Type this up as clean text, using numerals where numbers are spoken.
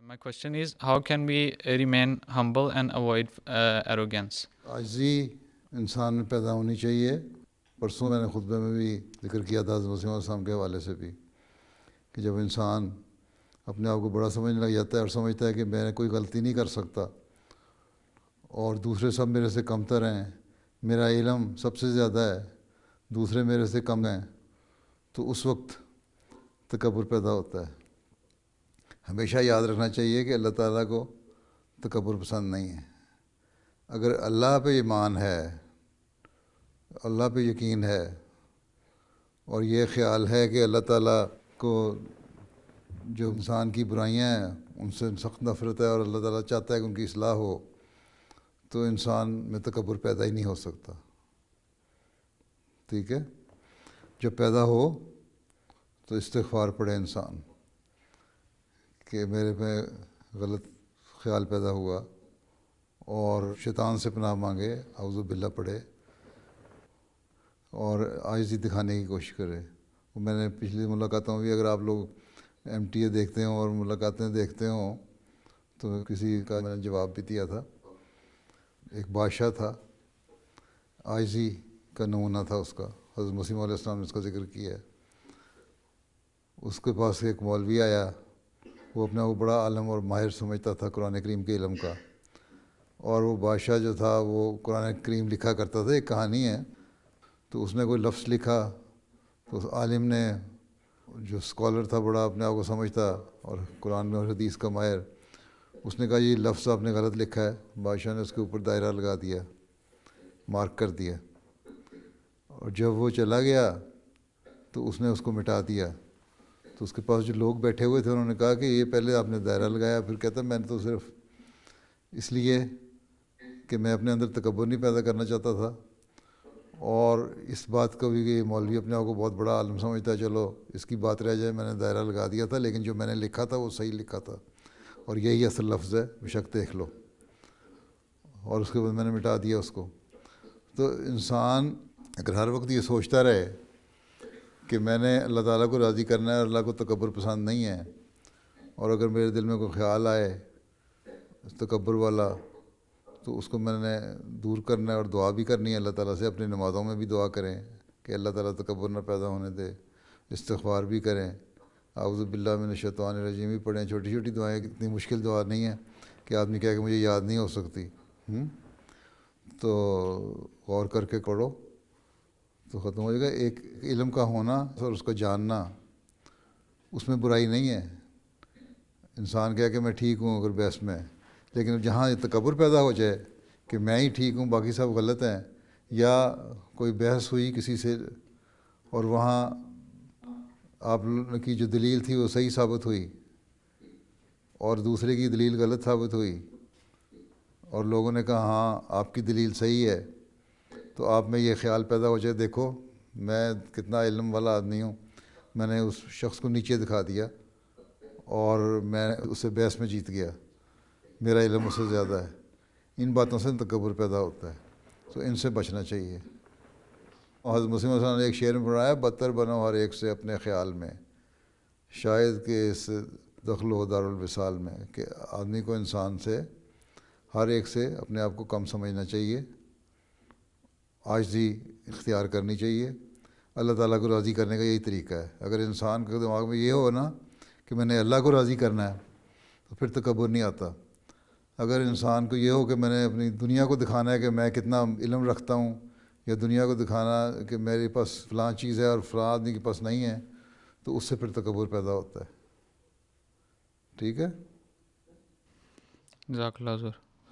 My question is, how can we remain humble and avoid arrogance? عاجزی انسان میں پیدا ہونی چاہیے. پرسوں میں نے خطبے میں بھی ذکر کیا تھا حضرت مسیح علیہ السلام کے حوالے سے بھی کہ جب انسان اپنے آپ کو بڑا سمجھنے لگ جاتا ہے اور سمجھتا ہے کہ میں کوئی غلطی نہیں کر سکتا اور دوسرے سب میرے سے کمتر ہیں، میرا علم سب سے زیادہ ہے، دوسرے میرے سے کم ہیں، تو اس وقت تکبر پیدا ہوتا ہے. ہمیشہ یاد رکھنا چاہیے کہ اللہ تعالیٰ کو تکبر پسند نہیں ہے. اگر اللہ پہ ایمان ہے، اللہ پہ یقین ہے اور یہ خیال ہے کہ اللہ تعالیٰ کو جو انسان کی برائیاں ہیں ان سے سخت نفرت ہے اور اللہ تعالیٰ چاہتا ہے کہ ان کی اصلاح ہو، تو انسان میں تکبر پیدا ہی نہیں ہو سکتا. ٹھیک ہے؟ جب پیدا ہو تو استغفار پڑھے انسان کہ میرے پہ غلط خیال پیدا ہوا اور شیطان سے پناہ مانگے، اعوذ باللہ پڑھے اور عاجزی دکھانے کی کوشش کرے. میں نے پچھلی ملاقاتوں میں بھی، اگر آپ لوگ MTA دیکھتے ہوں اور ملاقاتیں دیکھتے ہوں تو کسی کا میں نے جواب بھی دیا تھا. ایک بادشاہ تھا، عاجزی کا نمونہ تھا اس کا، حضرت مسیح علیہ السلام نے اس کا ذکر کیا ہے. اس کے پاس ایک مولوی آیا، وہ اپنے آپ کو بڑا عالم اور ماہر سمجھتا تھا قرآن کریم کے علم کا، اور وہ بادشاہ جو تھا وہ قرآن کریم لکھا کرتا تھا. ایک کہانی ہے، تو اس نے کوئی لفظ لکھا تو اس عالم نے، جو اسکالر تھا بڑا اپنے آپ کو سمجھتا اور قرآن اور حدیث کا ماہر، اس نے کہا یہ لفظ آپ نے غلط لکھا ہے. بادشاہ نے اس کے اوپر دائرہ لگا دیا، مارک کر دیا، اور جب وہ چلا گیا تو اس نے اس کو مٹا دیا. تو اس کے پاس جو لوگ بیٹھے ہوئے تھے انہوں نے کہا کہ یہ پہلے آپ نے دائرہ لگایا، پھر کہتا میں نے تو صرف اس لیے کہ میں اپنے اندر تکبر نہیں پیدا کرنا چاہتا تھا، اور اس بات کو بھی کہ مولوی اپنے آپ کو بہت بڑا عالم سمجھتا ہے، چلو اس کی بات رہ جائے، میں نے دائرہ لگا دیا تھا، لیکن جو میں نے لکھا تھا وہ صحیح لکھا تھا اور یہی اصل لفظ ہے، بشک دیکھ لو. اور اس کے بعد میں نے مٹا دیا اس کو. تو انسان اگر ہر وقت یہ سوچتا رہے کہ میں نے اللہ تعالیٰ کو راضی کرنا ہے اور اللہ کو تکبر پسند نہیں ہے، اور اگر میرے دل میں کوئی خیال آئے تکبر والا تو اس کو میں نے دور کرنا ہے، اور دعا بھی کرنی ہے اللہ تعالیٰ سے. اپنی نمازوں میں بھی دعا کریں کہ اللہ تعالیٰ تکبر نہ پیدا ہونے دے. استغفار بھی کریں، اعوذ باللہ من الشیطان الرجیم بھی پڑھیں. چھوٹی چھوٹی دعائیں، اتنی مشکل دعا نہیں ہے کہ آدمی کہے کہ مجھے یاد نہیں ہو سکتی. تو غور کر کے پڑھو تو ختم ہو جائے گا. ایک علم کا ہونا اور اس کو جاننا، اس میں برائی نہیں ہے. انسان کہے کہ میں ٹھیک ہوں اگر بحث میں، لیکن جہاں یہ تکبر پیدا ہو جائے کہ میں ہی ٹھیک ہوں باقی سب غلط ہیں، یا کوئی بحث ہوئی کسی سے اور وہاں آپ کی جو دلیل تھی وہ صحیح ثابت ہوئی اور دوسرے کی دلیل غلط ثابت ہوئی، اور لوگوں نے کہا ہاں آپ کی دلیل صحیح ہے، تو آپ میں یہ خیال پیدا ہو جائے دیکھو میں کتنا علم والا آدمی ہوں، میں نے اس شخص کو نیچے دکھا دیا اور میں اس سے بحث میں جیت گیا، میرا علم اس سے زیادہ ہے. ان باتوں سے تکبر پیدا ہوتا ہے، تو ان سے بچنا چاہیے. اور حضرت مسیح علیہ السلام نے ایک شعر میں پڑھایا، بدتر بنو ہر ایک سے اپنے خیال میں، شاید کہ اس دخل و دار الوصال میں، کہ آدمی کو انسان سے، ہر ایک سے اپنے آپ کو کم سمجھنا چاہیے، عاجزی اختیار کرنی چاہیے. اللہ تعالیٰ کو راضی کرنے کا یہی طریقہ ہے. اگر انسان کے دماغ میں یہ ہو نا کہ میں نے اللہ کو راضی کرنا ہے تو پھر تکبر نہیں آتا. اگر انسان کو یہ ہو کہ میں نے اپنی دنیا کو دکھانا ہے کہ میں کتنا علم رکھتا ہوں، یا دنیا کو دکھانا کہ میرے پاس فلاں چیز ہے اور فلاں آدمی کے پاس نہیں ہے، تو اس سے پھر تکبر پیدا ہوتا ہے. ٹھیک ہے؟ جزاک اللہ حضور.